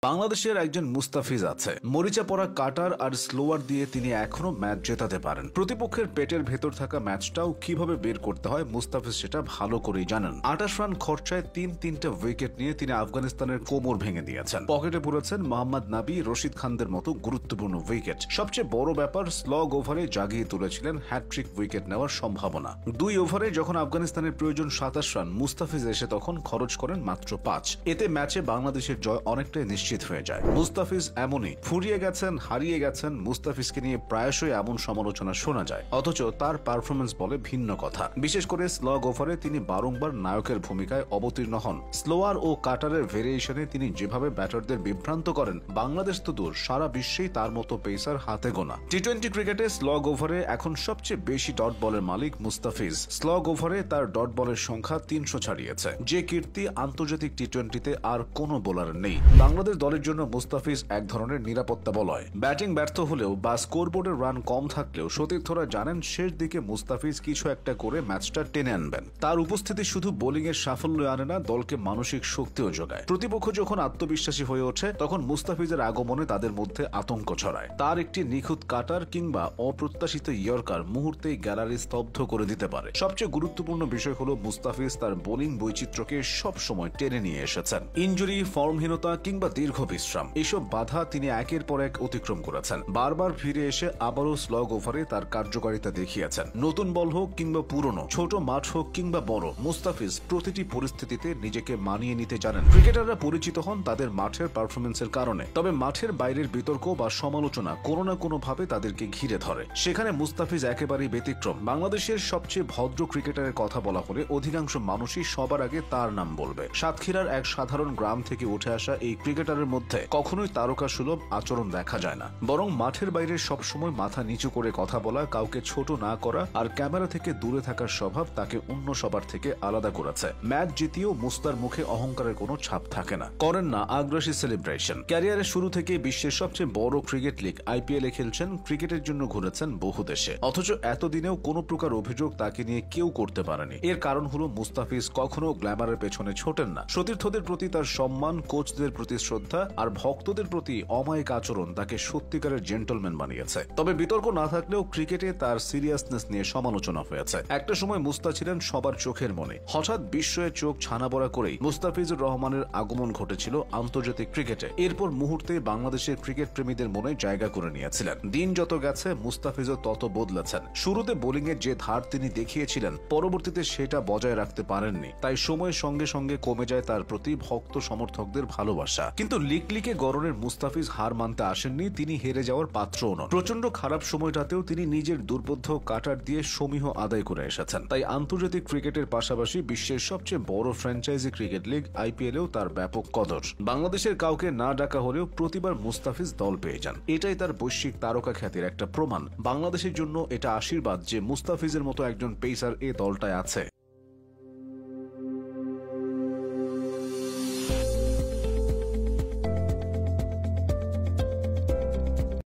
বাংলাদেশের একজন মুস্তাফিজ আছে। মরিচা পড়া কাটার আর স্লোয়ার দিয়ে তিনি এখনো ম্যাচ জেতাতে পারেন। প্রতিপক্ষের পেটের ভেতর থাকা ম্যাচটাও কিভাবে বের করতে হয় মুস্তাফিজ সেটা ভালো করেই জানেন। 28 রান খরচায় তিনটা উইকেট নিয়ে তিনি আফগানিস্তানের কোমর ভেঙে দিয়েছেন। পকেটে পুরেছেন মোহাম্মদ নাবি, রশিদ খানদের মতো গুরুত্বপূর্ণ উইকেট। সবচেয়ে বড় ব্যাপার, স্লগ ওভারে জাগিয়ে তুলেছিলেন হ্যাটট্রিক উইকেট নেওয়ার সম্ভাবনা। 2 ওভারে যখন আফগানিস্তানের প্রয়োজন 27 রান, মুস্তাফিজ এসে তখন খরচ করেন মাত্র 5। এতে ম্যাচে বাংলাদেশের জয় অনেকটাই নিশ্চিত হয়ে যায়। মুস্তাফিজ এমনই ফুরিয়ে গেছেন, হারিয়ে গেছেন। মুস্তাফিজকে নিয়ে প্রায়শই এমন সমালোচনা শোনা যায়, অথচ তার পারফরমেন্স বলে ভিন্ন কথা। বিশেষ করে স্লগ ওভারে তিনি বারংবার নায়কের ভূমিকায় অবতীর্ণ হন। স্লোয়ার ও কাটারের ভেরিয়েশনে তিনি যেভাবে ব্যাটারদের বিভ্রান্ত করেন, বাংলাদেশ তো দূর, সারা বিশ্বেই তার মতো পেসার হাতে গোনা। টি-20 ক্রিকেটে স্লগ ওভারে এখন সবচেয়ে বেশি ডট বলের মালিক মুস্তাফিজ। স্লগ ওভারে তার ডট বলের সংখ্যা 300 ছাড়িয়েছে, যে কীর্তি আন্তর্জাতিক টি-20তে আর কোনো বোলার নেই। বাংলাদেশ দলের জন্য মুস্তাফিজ এক ধরনের নিরাপত্তা বলয়। ব্যাটিং ব্যর্থ হলেও বা স্কোরবোর্ডের রান কম থাকলেও সতীর্থরা জানেন শেষ দিকে মুস্তাফিজ কিছু একটা করে ম্যাচটা টেনে আনবেন। তার উপস্থিতি শুধু বোলিং এর সাফল্য আনে না, দলকে মানসিক শক্তিও যোগায়। প্রতিপক্ষ যখন আত্মবিশ্বাসী হয়ে ওঠে, তখন মুস্তাফিজের আগমনে তাদের মধ্যে আতঙ্ক ছড়ায়। তার একটি নিখুঁত কাটার কিংবা অপ্রত্যাশিত ইয়র্কার মুহূর্তেই গ্যালারি স্তব্ধ করে দিতে পারে। সবচেয়ে গুরুত্বপূর্ণ বিষয় হলো মুস্তাফিজ তার বোলিং বৈচিত্র্যকে সব সময় টেনে নিয়ে এসেছেন। ইনজুরি, ফর্মহীনতা কিংবা দীর্ঘ বিশ্রাম, এসব বাধা তিনি একের পর এক অতিক্রম করেছেন। বারবার ফিরে এসে আবারও স্লগ ওভারে তার কার্যকারিতা দেখিয়েছেন। নতুন বল হোক কিংবা পুরনো, ছোট মাঠ হোক কিংবা বড়, মুস্তাফিজ প্রতিটি পরিস্থিতিতে নিজেকে মানিয়ে নিতে জানেন। ক্রিকেটাররা পরিচিত হন তাদের মাঠের পারফরমেন্সের কারণে, তবে মাঠের বাইরের বিতর্ক বা সমালোচনা কোনো না কোনো ভাবে তাদেরকে ঘিরে ধরে। সেখানে মুস্তাফিজ একেবারেই ব্যতিক্রম। বাংলাদেশের সবচেয়ে ভদ্র ক্রিকেটারের কথা বলা হলে অধিকাংশ মানুষই সবার আগে তার নাম বলবে। সাতক্ষীরার এক সাধারণ গ্রাম থেকে উঠে আসা এই ক্রিকেটারের মধ্যে কখনোই তারকা সুলভ আচরণ দেখা যায় না, বরং মাঠের বাইরে সবসময় মাথা নিচু করে কথা বলা, কাউকে ছোট না করা আর ক্যামেরা থেকে দূরে থাকার স্বভাব তাকে অন্য সবার থেকে আলাদা করেছে। ম্যাচ জিতিয়েও মুস্তার মুখে অহংকারের কোনো ছাপ থাকে না, করেন না আগ্রাসী সেলিব্রেশন। ক্যারিয়ারের শুরু থেকে বিশ্বের সবচেয়ে বড় ক্রিকেট লিগ IPL এ খেলছেন, ক্রিকেটের জন্য ঘুরেছেন বহু দেশে, অথচ এতদিনেও কোনো প্রকার অভিযোগ তাকে নিয়ে কেউ করতে পারেনি। এর কারণ হলো মুস্তাফিজ কখনো গ্ল্যামারের পেছনে ছোটেন না। সতীর্থদের প্রতি তার সম্মান, কোচদের প্রতি শ্রদ্ধা আর ভক্তদের প্রতি অমায়িক আচরণ তাকে সত্যিকারের জেন্টলম্যান বানিয়েছে। তবে বিতর্ক না থাকলেও ক্রিকেটে তার সিরিয়াসনেস নিয়ে সমালোচনা হয়েছে। একটা সময় মুস্তা ছিলেন সবার চোখের মনে। হঠাৎ বিস্ময়ে চোখ ছানাবড়া করেই মুস্তাফিজুর রহমানের আগমন ঘটেছিল আন্তর্জাতিক ক্রিকেটে। এরপর মুহূর্তে বাংলাদেশের ক্রিকেট প্রেমীদের মনে জায়গা করে নিয়েছিলেন। দিন যত গেছে মুস্তাফিজও তত বদলেছেন। শুরুতে বোলিং এর যে ধার তিনি দেখিয়েছিলেন, পরবর্তীতে সেটা বজায় রাখতে পারেননি। তাই সময়ের সঙ্গে সঙ্গে কমে যায় তার প্রতি ভক্ত সমর্থকদের ভালোবাসা। কিন্তু লিকলিকে গড়নের মুস্তাফিজ হার মানতে আসেননি, তিনি হেরে যাওয়ার পাত্রও নন। প্রচন্ড খারাপ সময়টাতেও তিনি নিজের দুর্বোধ্য কাটার দিয়ে সমীহ আদায় করে এসেছেন। তাই আন্তর্জাতিক ক্রিকেটের পাশাপাশি বিশ্বের সবচেয়ে বড় ফ্র্যাঞ্চাইজি ক্রিকেট লিগ IPL এও তার ব্যাপক কদর। বাংলাদেশের কাউকে না ডাকা হলেও প্রতিবার মুস্তাফিজ দল পেয়ে যান। এটাই তার বৈশ্বিক তারকা খ্যাতির একটা প্রমাণ। বাংলাদেশের জন্য এটা আশীর্বাদ যে মুস্তাফিজের মতো একজন পেসার এ দলটায় আছে।